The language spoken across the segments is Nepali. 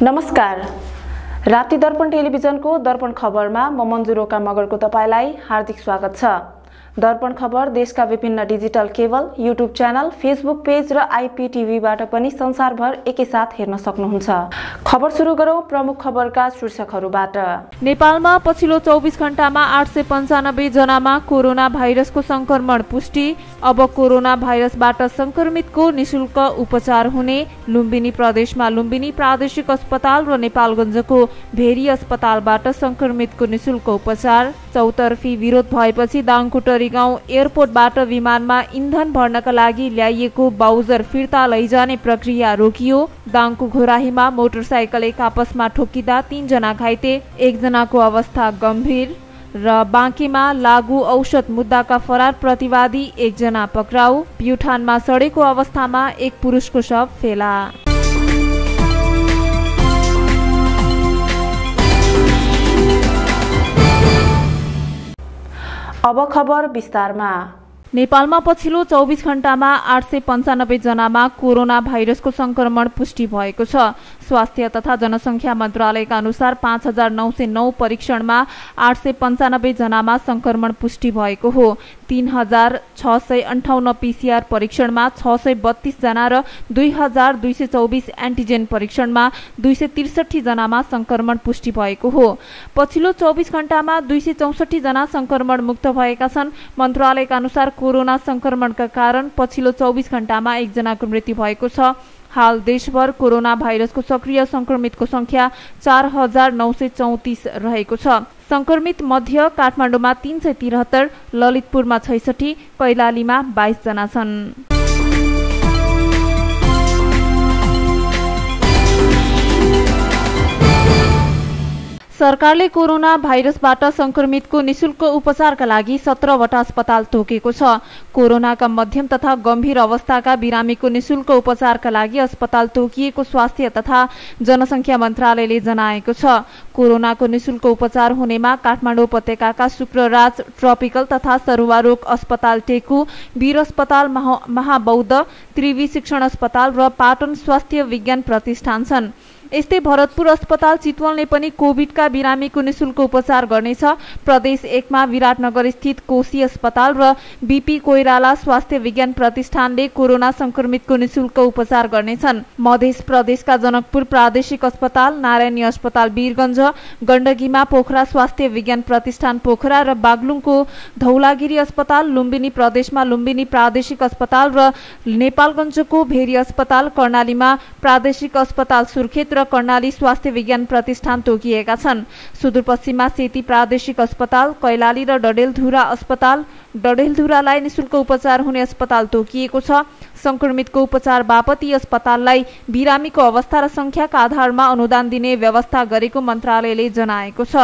नमस्कार। राति दर्पण टेलिभिजनको दर्पण खबरमा म मन्जु रोका मगरको तपाईलाई हार्दिक स्वागत छ। दर्पण खबर देशका विभिन्न digital cable, YouTube channel, Facebook page र आइपीटीभीबाट पनि संसारभर एकैसाथ हेर्न सक्नुहुन्छ। खबर सुरु गरौं प्रमुख खबरका शीर्षकहरूबाट। नेपालमा पछिल्लो 24 घण्टामा 895 जनामा कोरोना भाइरसको संक्रमण पुष्टि। अब कोरोना भाइरसबाट संक्रमितको निशुल्क उपचार हुने। लुम्बिनी प्रदेशमा लुम्बिनी प्रादेशिक अस्पताल र नेपालगञ्जको भेरी अस्पतालबाट संक्रमितको निशुल्क उपचार। चौतर्फी विरोध भएपछि दाङकुटरी गाउँ एयरपोर्टबाट विमानमा इन्धन भर्नका लागि ल्याइएको बाउजर फिर्ता लैजाने प्रक्रिया रोकियो। दाङको घोराहीमा मोटरसाइकल एक आपसमा ठोकिँदा 3 जना घाइते, 1 जनाको अवस्था गम्भीर। र बाँकीमा लागू औषध मुद्दाका फरार प्रतिवादी 1 जना पक्राउ। प्युठानमा सडेको अवस्थामा एक पुरुषको शव फेला। अब खबर विस्तारमा। नेपालमा पछिल्लो 24 घण्टामा 895 जनामा कोरोना भाइरसको संक्रमण पुष्टि भएको छ। स्वास्थ्य तथा जनसंख्या मन्त्रालयका अनुसार 5909 परीक्षणमा 895 जनामा संक्रमण पुष्टि भएको हो। 3658 पीसीआर परीक्षणमा 632 जना र 2224 एन्टिजेन परीक्षणमा 263 जनामा संक्रमण पुष्टि भएको हो। पछिल्लो 24 घण्टामा 264 जना संक्रमण मुक्त भएका छन्। मन्त्रालयका अनुसार कोरोना संक्रमणका कारण पछिल्लो 24 घण्टामा 1 जनाको मृत्यु भएको छ। हाल देशभर कोरोना भाइरसको सक्रिय संक्रमितको संख्या 4934 रहेको छ। संक्रमित मध्ये काठमाडौँमा 373, ललितपुरमा 66, कैलालीमा 22 जना छन्। सरकारले कोरोना भाइरसबाट संक्रमितको निशुल्क उपचारका लागि 17 वटा अस्पताल तोकेको छ। कोरोनाका मध्यम तथा गम्भीर अवस्थाका बिरामीको निशुल्क उपचारका लागि अस्पताल तोकिएको स्वास्थ्य तथा जनसंख्या मन्त्रालयले जनाएको छ। कोरोनाको निशुल्क उपचार हुनेमा काठमाडौँ उपत्यकाका शुक्रराज ट्रपिकल तथा सरुवारोग अस्पताल टेकु, वीर अस्पताल महाबौद्ध, त्रिवी शिक्षण अस्पताल र पाटन स्वास्थ्य विज्ञान प्रतिष्ठान छन्। यस्तै भरतपुर अस्पताल चितवनले पनि कोभिडका बिरामीको निशुल्क उपचार गर्नेछ। प्रदेश 1 मा विराटनगर स्थित कोशी अस्पताल र बीपी कोइराला स्वास्थ्य विज्ञान प्रतिष्ठानले कोरोना संक्रमितको निशुल्क उपचार गर्नेछन्। मध्य प्रदेशका जनकपुर प्रादेशिक अस्पताल, नारायणी अस्पताल वीरगञ्ज, गण्डकीमा पोखरा स्वास्थ्य विज्ञान प्रतिष्ठान पोखरा र बागलुङको धौलागिरी अस्पताल, लुम्बिनी प्रदेशमा लुम्बिनी प्रादेशिक अस्पताल र नेपालगञ्जको भेरी अस्पताल, कर्णालीमा प्रादेशिक अस्पताल सुर्खेत र कर्णाली स्वास्थ्य विज्ञान प्रतिष्ठान तोकिएका छन्। सुदूरपश्चिममा सेती प्रादेशिक अस्पताल, कैलाली र डडेलधुरा अस्पताल, डडेलधुरालाई निशुल्क उपचार हुने अस्पताल तोकिएको छ। संक्रमितको उपचार बापत यी अस्पताललाई बिरामीको अवस्था र संख्याका आधारमा अनुदान दिने व्यवस्था गरेको मन्त्रालयले जनाएको छ।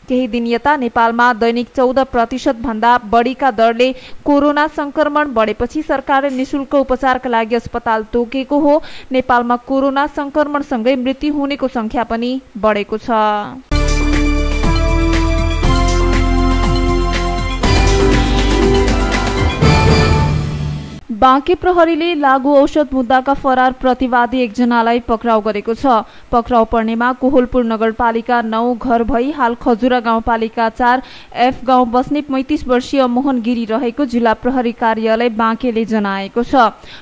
केही दिन यता नेपालमा दैनिक 14% भन्दा बढीका दरले कोरोना संक्रमण बढेपछि सरकारले निशुल्क उपचारका लागि अस्पताल तोकेको हो। नेपालमा कोरोना संक्रमणसँगै मृत्यु हुनेको संख्या पनि बढेको छ। बाँके प्रहरीले लागू औषध मुद्दाका फरार प्रतिवादी 1 जनालाई पक्राउ गरेको छ। पक्राउ पर्नेमा कोहलपुर नगरपालिका 9 घर भई हाल खजुरा गाउँपालिका 4 एफ गाउँ बस्ने 35 वर्षीय मोहन गिरी रहेको जिल्ला प्रहरी कार्यालय बाँकेले जनाएको छ।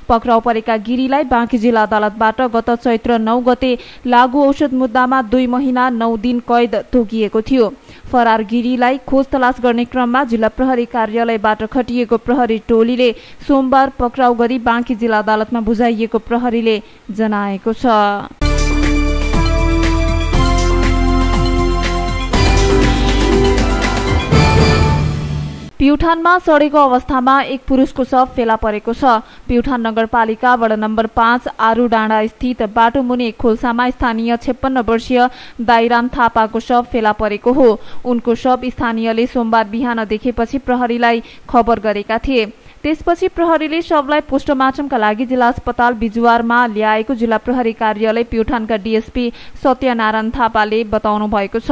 पक्राउ परेका गिरीलाई बाँके जिल्ला अदालतबाट गत चैत्र 9 गते लागू औषध मुद्दामा 2 महिना 9 दिन कैद तोकिएको थियो। फरार गिरीलाई खोज तलास गर्ने क्रममा जिल्ला प्रहरी कार्यालयबाट खटिएको प्रहरी टोलीले सोमबार पक्राउ गरी बाँके जिल्ला अदालतमा बुझाइएको प्रहरीले जनाएको छ। प्युठानमा सडेको अवस्थामा एक पुरुषको शव फेला परेको छ। प्युठान नगरपालिका वडा नम्बर 5 आरू डाँडा स्थित बाटोमुनि एक खोल्सामा स्थानीय 56 वर्षीय दाइराम थापाको शव फेला परेको हो। उनको शव स्थानीयले सोमबार बिहान देखेपछि प्रहरीलाई खबर गरेका थिए। त्यसपछि प्रहरीले शवलाई पोस्टमार्टमका लागि जिल्ला अस्पताल बिजुवारमा ल्याएको जिल्ला प्रहरी कार्यालय प्युठानका डीएसपी सत्यनारायण थापाले बताउनु भएको छ।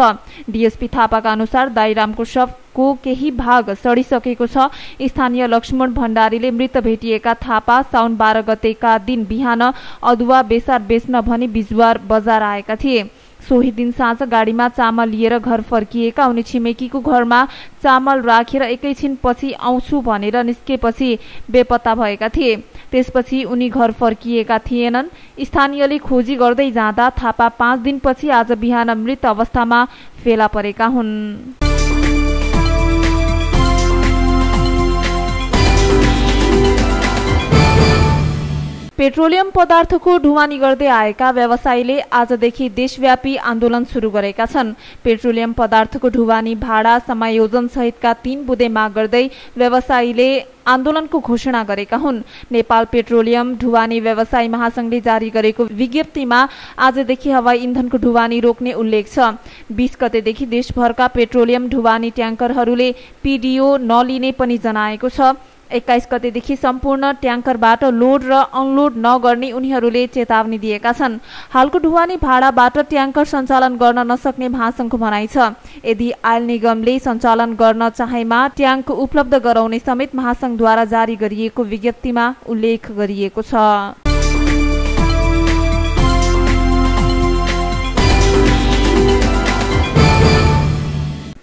डीएसपी थापाका अनुसार दाइरामको शवको केही भाग सडिसकेको छ। स्थानीय लक्ष्मण भण्डारीले मृत भेटिएका थापा साउन 12 गतेका दिन बिहान अदुवा बेसार बेच्न भनी बिजुवार बजार आएका थिए। सोही दिन साँझ गाडीमा चामल लिएर घर फर्किएका उनी छिमेकीको घरमा चामल राखेर एकैछिन पछि आउँछु भनेर निस्केपछि बेपत्ता भएका थिए। त्यसपछि उनी घर फर्किएका थिएनन्। स्थानीयले खोजी गर्दै जाँदा थापा 5 दिनपछि आज बिहान मृत अवस्थामा फेला परेका हुन्। पेट्रोलियम पदार्थको ढुवानी गर्दै आएका व्यवसायीले आजदेखि देशव्यापी आन्दोलन सुरु गरेका छन्। पेट्रोलियम पदार्थको ढुवानी भाडा समायोजन सहितका 3 बुँदे माग गर्दै व्यवसायीले आन्दोलनको घोषणा गरेका हुन्। नेपाल पेट्रोलियम ढुवानी व्यवसायी महासंघले जारी गरेको विज्ञप्तिमा आजदेखि हवाई इन्धनको ढुवानी रोक्ने उल्लेख छ। 20 गतेदेखि देशभरका पेट्रोलियम ढुवानी ट्याङ्करहरूले पीडीओ नलिने पनि जनाएको छ। 21 गतेदेखि सम्पूर्ण ट्याङ्करबाट लोड र अनलोड नगर्ने उनीहरूले चेतावनी दिएका छन्। हालको ढुवानी भाडाबाट ट्याङ्कर सञ्चालन गर्न नसक्ने महासंघको भनाइ छ। यदि आयल निगमले सञ्चालन गर्न चाहेमा ट्याङ्क उपलब्ध गराउने समेत महासंघद्वारा जारी गरिएको विज्ञप्तिमा उल्लेख गरिएको छ।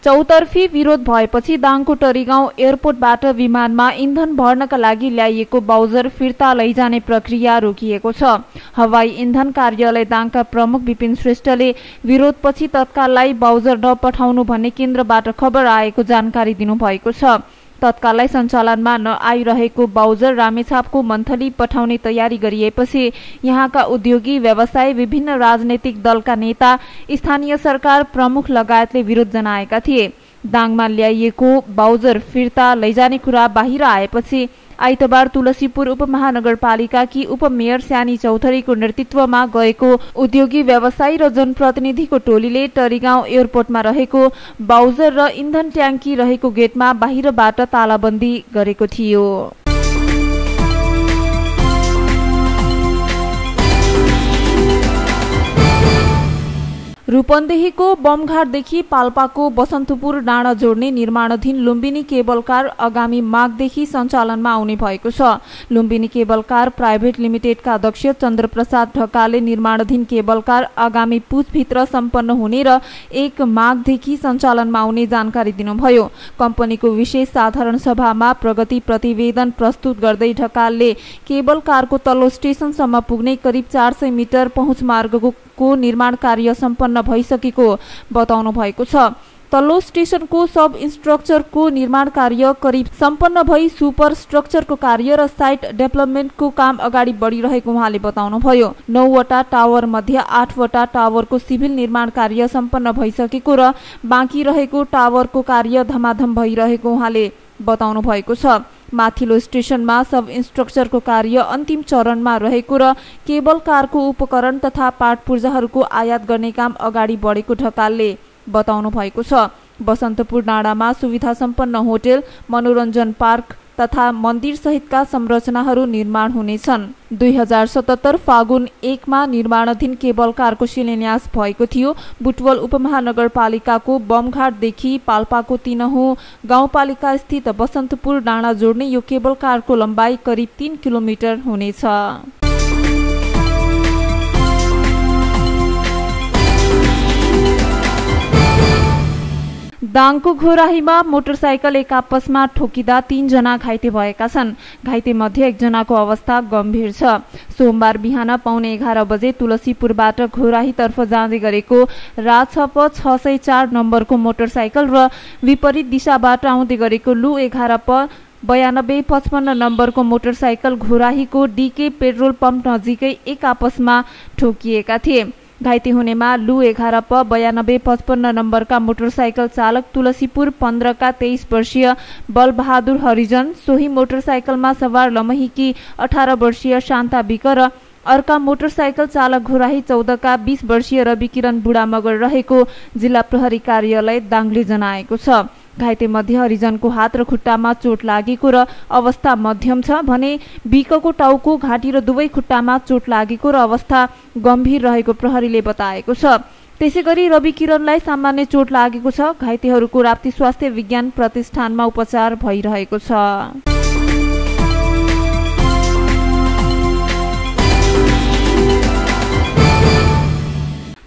चौतर्फी विरोध भएपछि दाङको टरीगाउँ एयरपोर्टबाट विमानमा इन्धन भर्नका लागि ल्याइएको बाउजर फिर्ता लैजाने प्रक्रिया रोकिएको छ। हवाई इन्धन कार्यालय दाङका प्रमुख विपिन श्रेष्ठले विरोधपछि तत्काललाई बाउजर नपठाउनु भन्ने केन्द्रबाट खबर आएको जानकारी दिनुभएको छ। तत्काललाई सञ्चालनमा नआइरहेको बाउजर रामेछापको मन्थली पठाउने तयारी गरिएपछि यहाँका उद्योगी व्यवसायी विभिन्न राजनैतिक दलका नेता स्थानीय सरकार प्रमुख लगायतले विरोध जनाएका थिए। दाङमा ल्याइएको बाउजर फिर्ता लैजाने कुरा बाहिर आएपछि आइतबार तुलसीपुर उपमहानगरपालिकाकी उपमेयर स्यानी चौधरीको नेतृत्वमा गएको उद्योगी व्यवसायी र जनप्रतिनिधिको टोलीले टरीगाउँ एयरपोर्टमा रहेको बाउजर र इन्धन ट्याङ्की रहेको गेटमा बाहिरबाट तालाबन्दी गरेको थियो। रूपन्देहीको बमघाटदेखि पाल्पाको बसन्तपुर डाँडा जोड्ने निर्माणाधीन लुम्बिनी केबल कार आगामी माघदेखि सञ्चालनमा आउने भएको छ। लुम्बिनी केबल कार प्राइभेट लिमिटेडका अध्यक्ष चन्द्रप्रसाद ढकालले निर्माणाधीन केबल कार आगामी पुसभित्र सम्पन्न हुने र 1 माघदेखि सञ्चालनमा आउने जानकारी दिनुभयो। कम्पनीको विशेष साधारण सभामा प्रगति प्रतिवेदन प्रस्तुत गर्दै ढकालले केबल कारको तल्लो स्टेशनसम्म पुग्ने करिब 400 मिटर पहुँच मार्गको निर्माण कार्य सम्पन्न भइसकेको बताउनु भएको छ। तल्लो स्टेशनको सब स्ट्रक्चरको निर्माण कार्य करिब सम्पन्न भई सुपर स्ट्रक्चरको कार्य र साइट डेभलपमेन्टको काम अगाडि बढिरहेको उहाँले बताउनुभयो। 9 वटा टावर मध्ये 8 वटा टावरको सिभिल निर्माण कार्य सम्पन्न भइसकेको र बाँकी रहेको टावरको कार्य धमाधम भइरहेको उहाँले बताउनु भएको छ। माथिल्लो स्टेशनमा सब स्ट्रक्चरको कार्य अन्तिम चरणमा रहेको र केबल कारको उपकरण तथा पार्ट पूर्जाहरूको आयात गर्ने काम अगाडि बढेको ढकालले बताउनु भएको छ। बसन्तपुर डाँडामा सुविधा सम्पन्न होटल, मनोरञ्जन पार्क तथा मन्दिर सहितका संरचनाहरू निर्माण हुनेछन्। 2077 फागुन 1 मा निर्माणाधीन केबल कारको शिलान्यास भएको थियो। बुटवल उपमहानगरपालिकाको बमघाटदेखि पाल्पाको तिनहुँ गाउँपालिका स्थित बसन्तपुर डाँडा जोड्ने यो केबल कारको लम्बाइ करिब 3 किलोमिटर हुनेछ। दाङको घोराहीमा मोटरसाइकल एक आपसमा ठोकिँदा 3 जना घाइते भएका छन्। घाइते मध्ये 1 जनाको अवस्था गम्भीर छ। सोमबार बिहान पौने 11 बजे तुलसीपुरबाट घोराहीतर्फ जाँदै गरेको राछप 604 नम्बरको मोटरसाइकल र विपरीत दिशाबाट आउँदै गरेको लु 11 प 9255 नम्बरको मोटरसाइकल घोराहीको डीके पेट्रोल पम्प नजिकै एक आपसमा ठोकिएका थिए। घाइते हुनेमा लु 11 प 9255 नम्बरका मोटरसाइकल चालक तुलसीपुर 15 का 23 वर्षीय बलबहादुर हरिजन, सोही मोटरसाइकलमा सवार लमहीकी 18 वर्षीय शान्ता विक र अर्का मोटरसाइकल चालक घोराही 14 का 20 वर्षीय रविकिरण बुढा मगर रहेको जिल्ला प्रहरी कार्यालय दाङले जनाएको छ। घाइते मध्ये हरिजनको हात र खुट्टामा चोट लागेको र अवस्था मध्यम छ भने विकको टाउको, घाँटी र दुवै खुट्टामा चोट लागेको र अवस्था गम्भीर रहेको प्रहरीले बताएको छ। त्यसैगरी रविकिरणलाई सामान्य चोट लागेको छ। घाइतेहरूको राप्ती स्वास्थ्य विज्ञान प्रतिष्ठानमा उपचार भइरहेको छ।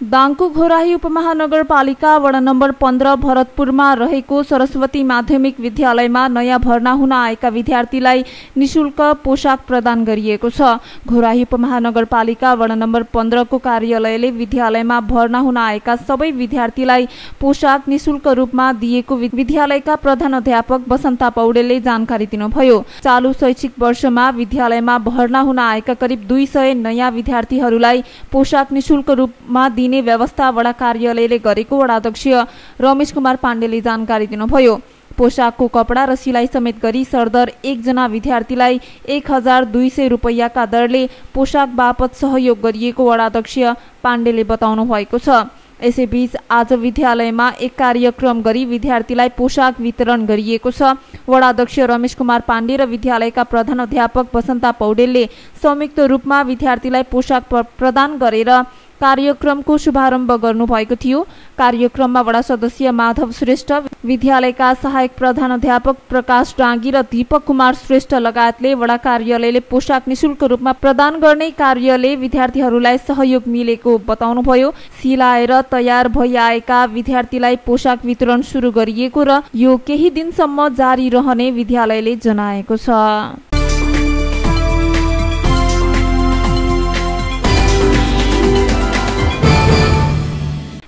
दाङको घोराही उपमहानगरपालिका वडा नम्बर 15 भरतपुरमा रहेको सरस्वती माध्यमिक विद्यालयमा नयाँ भर्ना हुन आएका विद्यार्थीलाई निशुल्क पोशाक प्रदान गरिएको छ। घोराही उपमहानगरपालिका वडा नम्बर 15 को कार्यालयले विद्यालयमा भर्ना हुन आएका सबै विद्यार्थीलाई पोशाक निशुल्क रूपमा दिएको विद्यालयका प्रधानाध्यापक बसन्ता पौडेलले जानकारी दिनुभयो। चालू शैक्षिक वर्षमा विद्यालयमा भर्ना हुन आएका करिब 200 नयाँ विद्यार्थीहरूलाई पोशाक निशुल्क रूपमा दिने व्यवस्था वडा कार्यालयले गरेको वडाध्यक्ष रमेश कुमार पाण्डेले जानकारी दिनुभयो। पोशाकको कपडा र सिलाइ समेत गरी सरदर एकजना विद्यार्थीलाई 1200 रुपैयाँका दरले पोशाक बापत सहयोग गरिएको वडाध्यक्ष पाण्डेले बताउनु भएको छ। यसैबीच आज विद्यालयमा एक कार्यक्रम गरी विद्यार्थीलाई पोशाक वितरण गरिएको छ। वडाध्यक्ष रमेश कुमार पाण्डे र विद्यालयका प्रधानाध्यापक बसन्ता पौडेलले संयुक्त रूपमा विद्यार्थीलाई पोशाक प्रदान गरेर कार्यक्रमको शुभारम्भ गर्नुभएको थियो। कार्यक्रममा वडा सदस्य माधव श्रेष्ठ, विद्यालयका सहायक प्रधानाध्यापक प्रकाश डाँगी र दीपक कुमार श्रेष्ठ लगायतले वडा कार्यालयले पोशाक निशुल्क रूपमा प्रदान गर्ने कार्यले विद्यार्थीहरूलाई सहयोग मिलेको बताउनुभयो। सिलाएर तयार भइआएका विद्यार्थीलाई पोशाक वितरण सुरु गरिएको र यो केही दिनसम्म जारी रहने विद्यालयले जनाएको छ।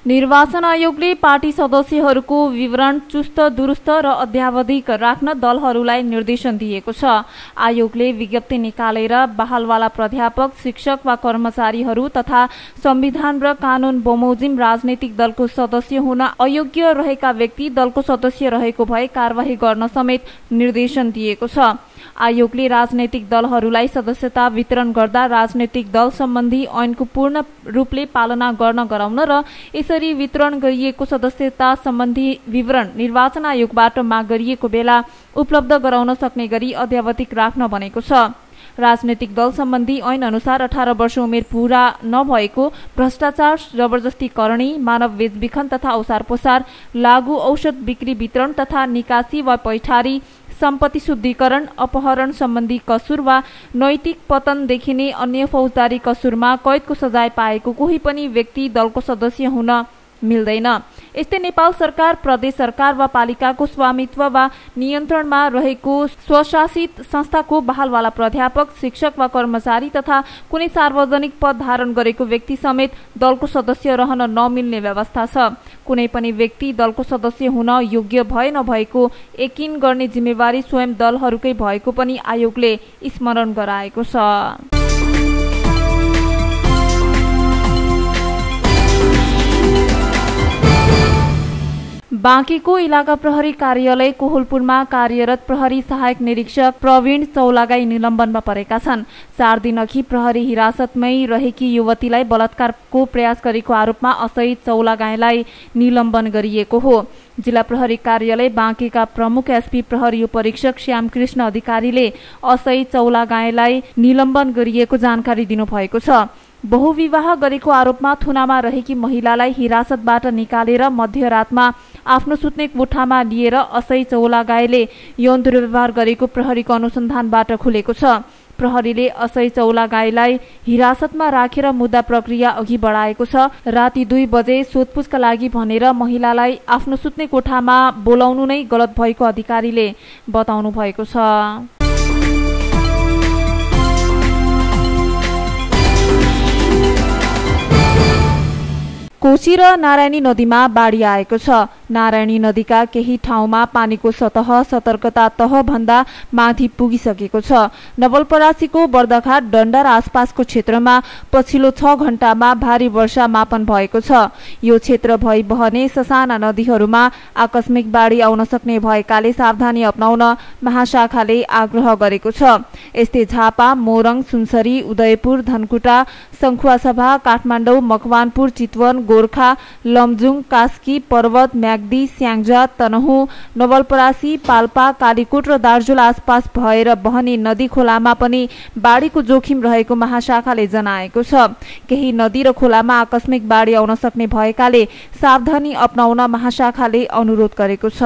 निर्वाचन आयोगले पार्टी सदस्यहरूको विवरण चुस्त दुरुस्त र अद्यावधिक राख्न दलहरूलाई निर्देशन दिएको छ। आयोगले विज्ञप्ति निकालेर बहालवाला प्राध्यापक, शिक्षक वा कर्मचारीहरू तथा संविधान र कानून बमोजिम राजनैतिक दलको सदस्य हुन अयोग्य रहेका व्यक्ति दलको सदस्य रहेको भए कारवाही गर्न समेत निर्देशन दिएको छ। आयोगले राजनैतिक दलहरूलाई सदस्यता वितरण गर्दा राजनैतिक दल सम्बन्धी ऐनको पूर्ण रूपले पालना गर्न गराउन र यसरी वितरण गरिएको सदस्यता सम्बन्धी विवरण निर्वाचन आयोगबाट माग गरिएको बेला उपलब्ध गराउन सक्ने गरी अद्यावधिक राख्न भनेको छ। राजनैतिक दल सम्बन्धी ऐन अनुसार 18 वर्ष उमेर पूरा नभएको, भ्रष्टाचार, जबरजस्ती करणी, मानव बेचबिखन तथा औसार पोसार, लागू औषध बिक्री वितरण तथा निकासी वा पैठारी, सम्पत्ति शुद्धिकरण, अपहरण सम्बन्धी कसुर वा नैतिक पतन देखिने अन्य फौजदारी कसुरमा कैदको सजाय पाएको कोही पनि व्यक्ति दलको सदस्य हुन मिल्दैन। यस्तै नेपाल सरकार, प्रदेश सरकार वा पालिकाको स्वामित्व वा नियन्त्रणमा रहेको स्वशासित संस्थाको बहालवाला प्राध्यापक, शिक्षक वा कर्मचारी तथा कुनै सार्वजनिक पद धारण गरेको व्यक्ति समेत दलको सदस्य रहन नमिल्ने व्यवस्था छ। कुनै पनि व्यक्ति दलको सदस्य हुन योग्य भए नभएको यकिन गर्ने जिम्मेवारी स्वयं दलहरूकै भएको पनि आयोगले स्मरण गराएको छ। बाँकीको इलाका प्रहरी कार्यालय कोहलपुरमा कार्यरत प्रहरी सहायक निरीक्षक प्रवीण चौलागाई निलम्बनमा परेका छन्। 4 दिन अघि प्रहरी हिरासतमै रहेकी युवतीलाई बलात्कारको प्रयास गरेको आरोपमा असही चौलागाईलाई निलम्बन गरिएको हो। जिल्ला प्रहरी कार्यालय बाँकीका प्रमुख एसपी प्रहरी उपरीक्षक श्यामकृष्ण अधिकारीले असही चौलागाईलाई निलम्बन गरिएको जानकारी दिनुभएको छ। बहुविवाह गरेको आरोपमा थुनामा रहेकी महिलालाई हिरासतबाट निकालेर मध्यरातमा आफ्नो सुत्ने कोठामा लिएर असही चौलागाईले यौन दुर्व्यवहार गरेको प्रहरीको अनुसन्धानबाट खुलेको छ। प्रहरीले असही चौलागाईलाई हिरासतमा राखेर मुद्दा प्रक्रिया अघि बढाएको छ। राति 2 बजे सोधपुछका लागि भनेर महिलालाई आफ्नो सुत्ने कोठामा बोलाउनु नै गलत भएको अधिकारीले बताउनु भएको छ। कोशी र नारायणी नदीमा बाढी आएको छ। नारायणी नदीका केही ठाउँमा पानीको सतह सतर्कता तह भन्दा माथि पुगिसकेको छ। नवलपरासीको बर्दाघाट, डन्डा र आसपासको क्षेत्रमा पछिल्लो 6 घण्टामा भारी वर्षा मापन भएको छ। यो क्षेत्र भई बहने ससाना नदीहरूमा आकस्मिक बाढी आउन सक्ने भएकाले सावधानी अपनाउन महाशाखाले आग्रह गरेको छ। यस्तै झापा, मोरङ, सुनसरी, उदयपुर, धनकुटा, सङ्खुवासभा, काठमाडौँ, मकवानपुर, चितवन, गोर्खा, लमजुङ, कास्की, पर्वत, म्याग्दी, स्याङ्जा, तनहु, नवलपरासी, पाल्पा, कालीकोट र दार्जुल आसपास भएर बहने नदी खोलामा पनि बाढीको जोखिम रहेको महाशाखाले जनाएको छ। केही नदी र खोलामा आकस्मिक बाढी आउन सक्ने भएकाले सावधानी अपनाउन महाशाखाले अनुरोध गरेको छ।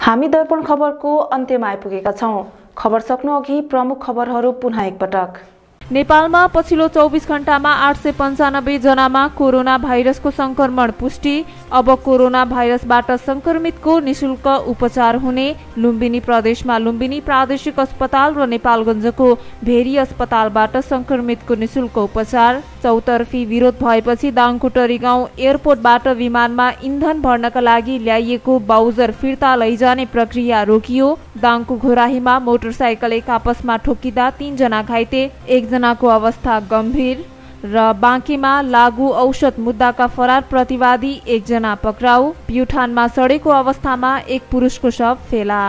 हामी दर्पण खबरको अन्त्यमा आइपुगेका छौं। खबर सक्नु अघि प्रमुख खबरहरू पुनः एकपटक। नेपालमा पछिल्लो 24 घण्टामा 895 जनामा कोरोना भाइरसको संक्रमण पुष्टि। अब कोरोना भाइरसबाट संक्रमितको निशुल्क उपचार हुने। लुम्बिनी प्रदेशमा लुम्बिनी प्रादेशिक अस्पताल र नेपालगञ्जको भेरी अस्पतालबाट संक्रमितको निशुल्क उपचार। चौतर्फी विरोध भएपछि दाङकुटरी गाउँ एयरपोर्टबाट विमानमा इन्धन भर्नका लागि ल्याइएको बाउजर फिर्ता लैजाने प्रक्रिया रोकियो। दाङको घोराहीमा मोटरसाइकल एक आपसमा ठोकिँदा 3 जना घाइते, 1 जनाको अवस्था गम्भीर। र बाँकीमा लागू औषध मुद्दाका फरार प्रतिवादी 1 जना पक्राउ। प्युठानमा सडेको अवस्थामा एक पुरुषको शव फेला।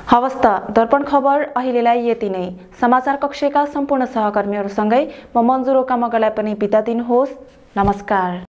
हवस् त दर्पण खबर अहिलेलाई यति नै। समाचार कक्षका सम्पूर्ण सहकर्मीहरूसँगै म मन्जु रोकामगलाई पनि बिदा दिनुहोस्। नमस्कार।